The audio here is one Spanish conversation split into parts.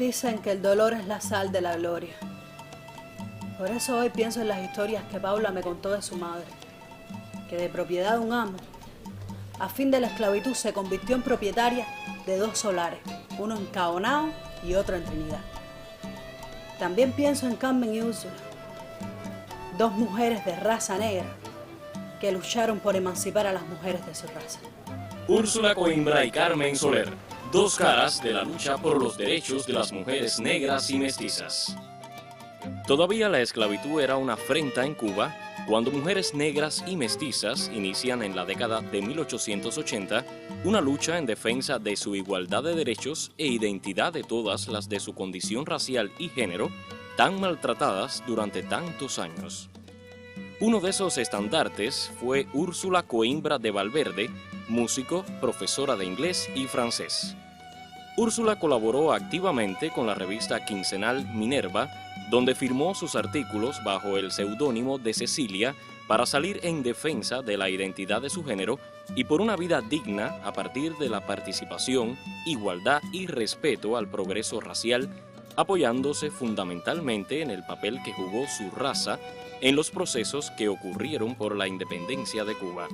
Dicen que el dolor es la sal de la gloria. Por eso hoy pienso en las historias que Paula me contó de su madre, que de propiedad de un amo, a fin de la esclavitud se convirtió en propietaria de 2 solares, uno en Caonao y otro en Trinidad. También pienso en Carmen y Úrsula, 2 mujeres de raza negra que lucharon por emancipar a las mujeres de su raza. Úrsula Coimbra y Carmen Soler, 2 caras de la lucha por los derechos de las mujeres negras y mestizas. Todavía la esclavitud era una afrenta en Cuba cuando mujeres negras y mestizas inician en la década de 1880 una lucha en defensa de su igualdad de derechos e identidad de todas las de su condición racial y género, tan maltratadas durante tantos años. Uno de esos estandartes fue Úrsula Coimbra de Valverde, músico, profesora de inglés y francés. Úrsula colaboró activamente con la revista quincenal Minerva, donde firmó sus artículos bajo el seudónimo de Cecilia para salir en defensa de la identidad de su género y por una vida digna a partir de la participación, igualdad y respeto al progreso racial, apoyándose fundamentalmente en el papel que jugó su raza en los procesos que ocurrieron por la independencia de Cuba.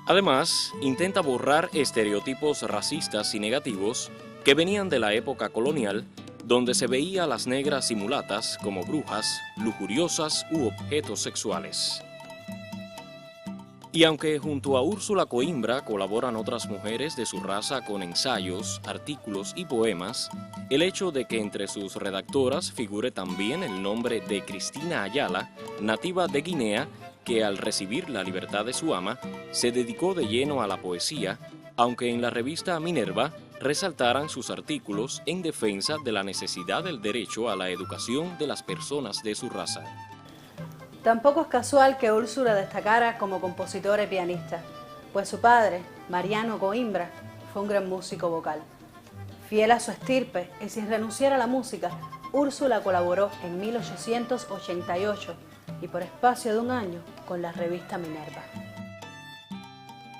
Además, intenta borrar estereotipos racistas y negativos que venían de la época colonial, donde se veía a las negras y mulatas como brujas, lujuriosas u objetos sexuales. Y aunque junto a Úrsula Coimbra colaboran otras mujeres de su raza con ensayos, artículos y poemas, el hecho de que entre sus redactoras figure también el nombre de Cristina Ayala, nativa de Guinea, que al recibir la libertad de su ama, se dedicó de lleno a la poesía, aunque en la revista Minerva resaltaran sus artículos en defensa de la necesidad del derecho a la educación de las personas de su raza. Tampoco es casual que Úrsula destacara como compositora y pianista, pues su padre, Mariano Coimbra, fue un gran músico vocal. Fiel a su estirpe y sin renunciar a la música, Úrsula colaboró en 1888 y por espacio de un año con la revista Minerva.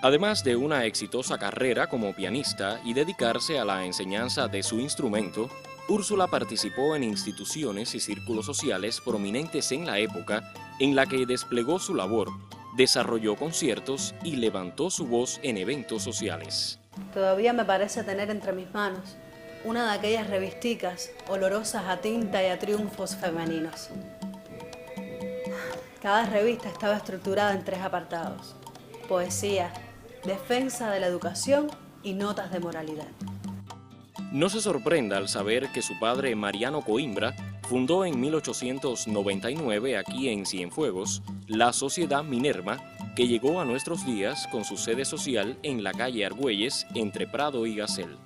Además de una exitosa carrera como pianista y dedicarse a la enseñanza de su instrumento, Úrsula participó en instituciones y círculos sociales prominentes en la época en la que desplegó su labor, desarrolló conciertos y levantó su voz en eventos sociales. Todavía me parece tener entre mis manos una de aquellas revisticas olorosas a tinta y a triunfos femeninos. Cada revista estaba estructurada en 3 apartados: poesía, defensa de la educación y notas de moralidad. No se sorprenda al saber que su padre Mariano Coimbra fundó en 1899 aquí en Cienfuegos la Sociedad Minerva, que llegó a nuestros días con su sede social en la calle Argüelles entre Prado y Gasel.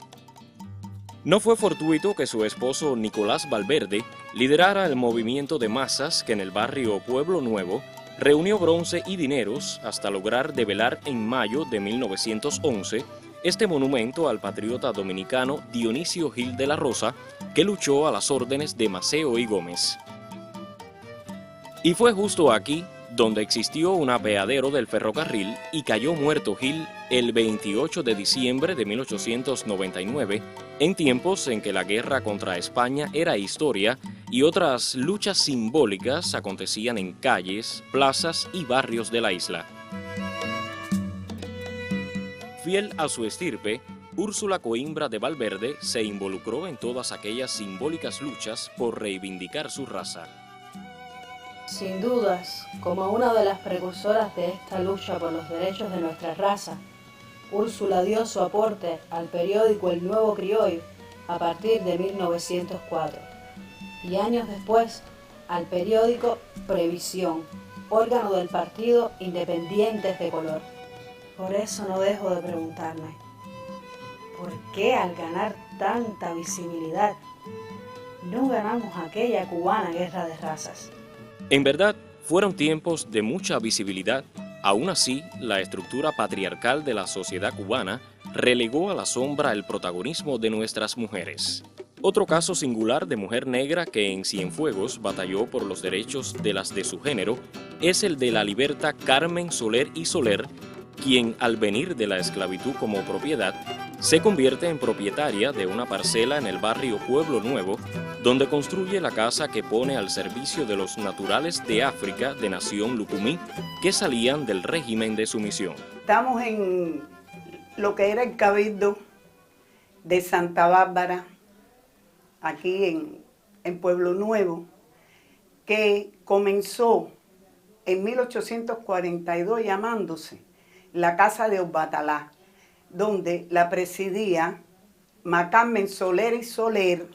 No fue fortuito que su esposo Nicolás Valverde liderara el movimiento de masas que en el barrio Pueblo Nuevo reunió bronce y dineros hasta lograr develar en mayo de 1911 este monumento al patriota dominicano Dionisio Gil de la Rosa, que luchó a las órdenes de Maceo y Gómez. Y fue justo aquí donde existió un apeadero del ferrocarril y cayó muerto Gil el 28 de diciembre de 1899, en tiempos en que la guerra contra España era historia y otras luchas simbólicas acontecían en calles, plazas y barrios de la isla. Fiel a su estirpe, Úrsula Coimbra de Valverde se involucró en todas aquellas simbólicas luchas por reivindicar su raza. Sin dudas, como una de las precursoras de esta lucha por los derechos de nuestra raza, Úrsula dio su aporte al periódico El Nuevo Criollo a partir de 1904 y años después al periódico Previsión, órgano del partido Independientes de Color. Por eso no dejo de preguntarme, ¿por qué al ganar tanta visibilidad no ganamos aquella cubana guerra de razas? En verdad, fueron tiempos de mucha visibilidad. Aún así, la estructura patriarcal de la sociedad cubana relegó a la sombra el protagonismo de nuestras mujeres. Otro caso singular de mujer negra que en Cienfuegos batalló por los derechos de las de su género es el de la liberta Carmen Soler y Soler, quien al venir de la esclavitud como propiedad, se convierte en propietaria de una parcela en el barrio Pueblo Nuevo, donde construye la casa que pone al servicio de los naturales de África de nación Lucumí, que salían del régimen de sumisión. Estamos en lo que era el Cabildo de Santa Bárbara, aquí en Pueblo Nuevo, que comenzó en 1842 llamándose la Casa de Obatalá, donde la presidía Macarmen Soler y Soler,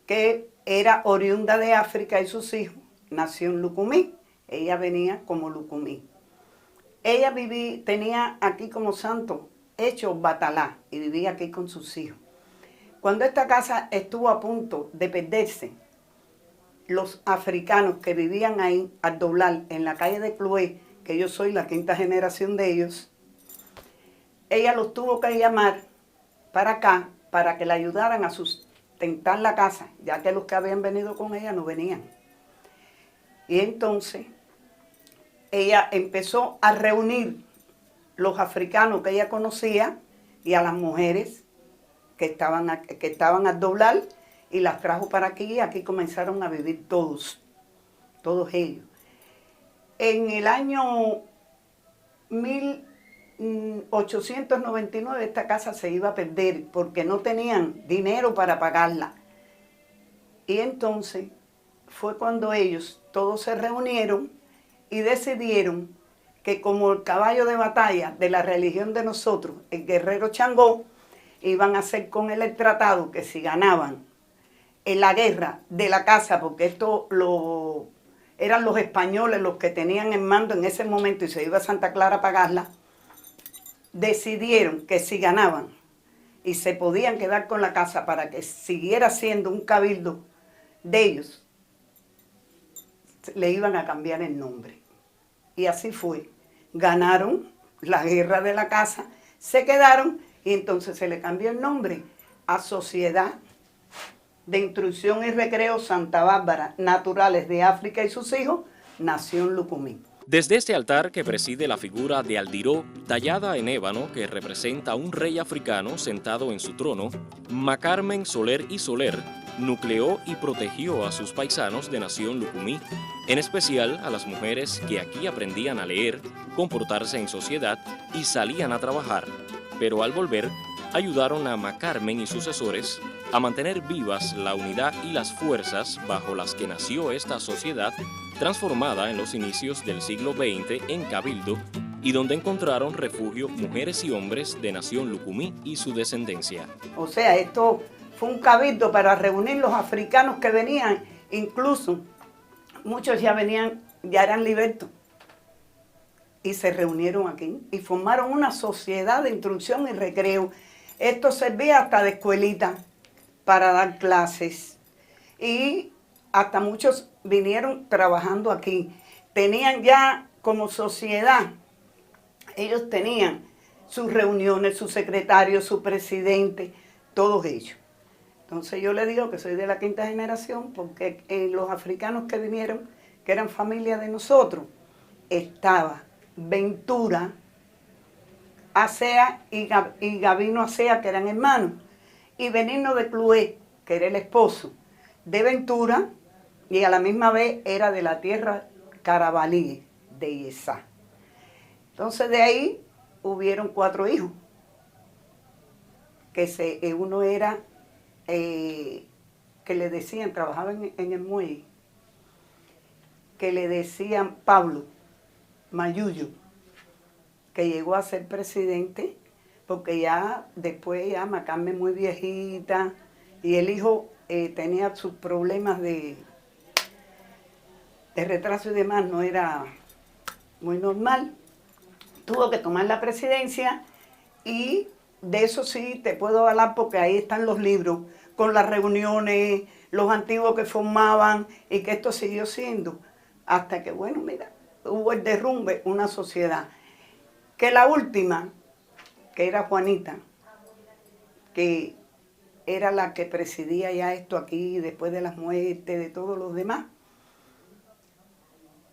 que era oriunda de África y sus hijos, nació en Lucumí. Ella venía como Lucumí. Ella tenía aquí como santo hecho Obatalá y vivía aquí con sus hijos. Cuando esta casa estuvo a punto de perderse, los africanos que vivían ahí al doblar en la calle de Clué, que yo soy la quinta generación de ellos, ella los tuvo que llamar para acá para que le ayudaran a sustentar la casa, ya que los que habían venido con ella no venían. Y entonces ella empezó a reunir los africanos que ella conocía y a las mujeres que estaban al doblar, y las trajo para aquí, y aquí comenzaron a vivir todos ellos. En el año 1899 esta casa se iba a perder porque no tenían dinero para pagarla. Y entonces fue cuando ellos todos se reunieron y decidieron que como el caballo de batalla de la religión de nosotros, el guerrero Changó, iban a hacer con él el tratado que si ganaban en la guerra de la casa, porque eran los españoles los que tenían en mando en ese momento y se iba a Santa Clara a pagarla, decidieron que si ganaban y se podían quedar con la casa para que siguiera siendo un cabildo de ellos, le iban a cambiar el nombre. Y así fue. Ganaron la guerra de la casa, se quedaron y entonces se le cambió el nombre a Sociedad de Instrucción y Recreo Santa Bárbara, Naturales de África y sus hijos, Nación Lucumí. Desde este altar que preside la figura de Aldiró, tallada en ébano que representa a un rey africano sentado en su trono, Macarmen Soler y Soler nucleó y protegió a sus paisanos de nación Lucumí, en especial a las mujeres que aquí aprendían a leer, comportarse en sociedad y salían a trabajar, pero al volver ayudaron a Macarmen y sucesores a mantener vivas la unidad y las fuerzas bajo las que nació esta sociedad transformada en los inicios del siglo XX en Cabildo y donde encontraron refugio mujeres y hombres de nación Lucumí y su descendencia. O sea, esto fue un cabildo para reunir los africanos que venían, incluso muchos ya eran libertos y se reunieron aquí y formaron una sociedad de instrucción y recreo. Esto servía hasta de escuelita para dar clases y hasta muchos vinieron trabajando aquí. Tenían ya como sociedad, ellos tenían sus reuniones, su secretario, su presidente, todos ellos. Entonces yo le digo que soy de la quinta generación porque los africanos que vinieron, que eran familia de nosotros, estaba Ventura Acea y Gabino Acea, que eran hermanos, y Benigno de Clué, que era el esposo de Ventura, y a la misma vez era de la tierra Carabalí, de Yesá. Entonces de ahí hubieron 4 hijos, que uno era, que le decían, trabajaba en el muelle, que le decían Pablo Mayuyo, que llegó a ser presidente, porque ya después ya Macarmen muy viejita, y el hijo tenía sus problemas de retraso y demás, no era muy normal. Tuvo que tomar la presidencia y de eso sí te puedo hablar porque ahí están los libros, con las reuniones, los antiguos que formaban y que esto siguió siendo. Hasta que, bueno, mira, hubo el derrumbe, una sociedad. Que la última, que era Juanita, que era la que presidía ya esto aquí, después de las muertes de todos los demás,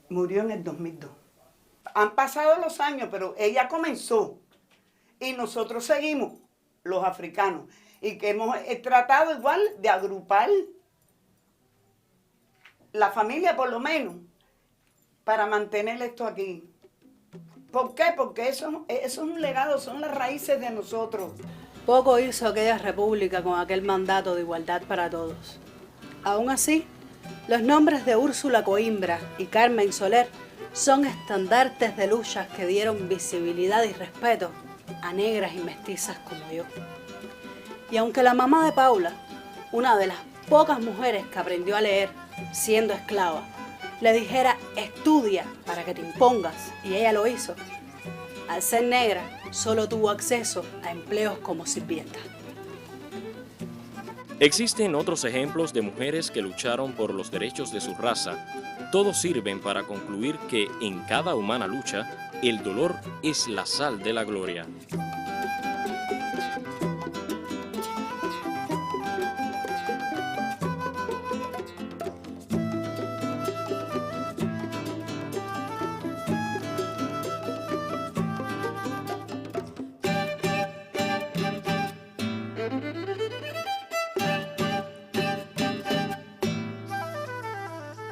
murió en el 2002. Han pasado los años, pero ella comenzó y nosotros seguimos, los africanos, y que hemos tratado igual de agrupar la familia por lo menos para mantener esto aquí. ¿Por qué? Porque eso es un legado, son las raíces de nosotros. Poco hizo aquella república con aquel mandato de igualdad para todos. Aún así, los nombres de Úrsula Coimbra y Carmen Soler son estandartes de luchas que dieron visibilidad y respeto a negras y mestizas como yo. Y aunque la mamá de Paula, una de las pocas mujeres que aprendió a leer siendo esclava, le dijera estudia para que te impongas, y ella lo hizo, al ser negra solo tuvo acceso a empleos como sirvienta. Existen otros ejemplos de mujeres que lucharon por los derechos de su raza. Todos sirven para concluir que en cada humana lucha, el dolor es la sal de la gloria.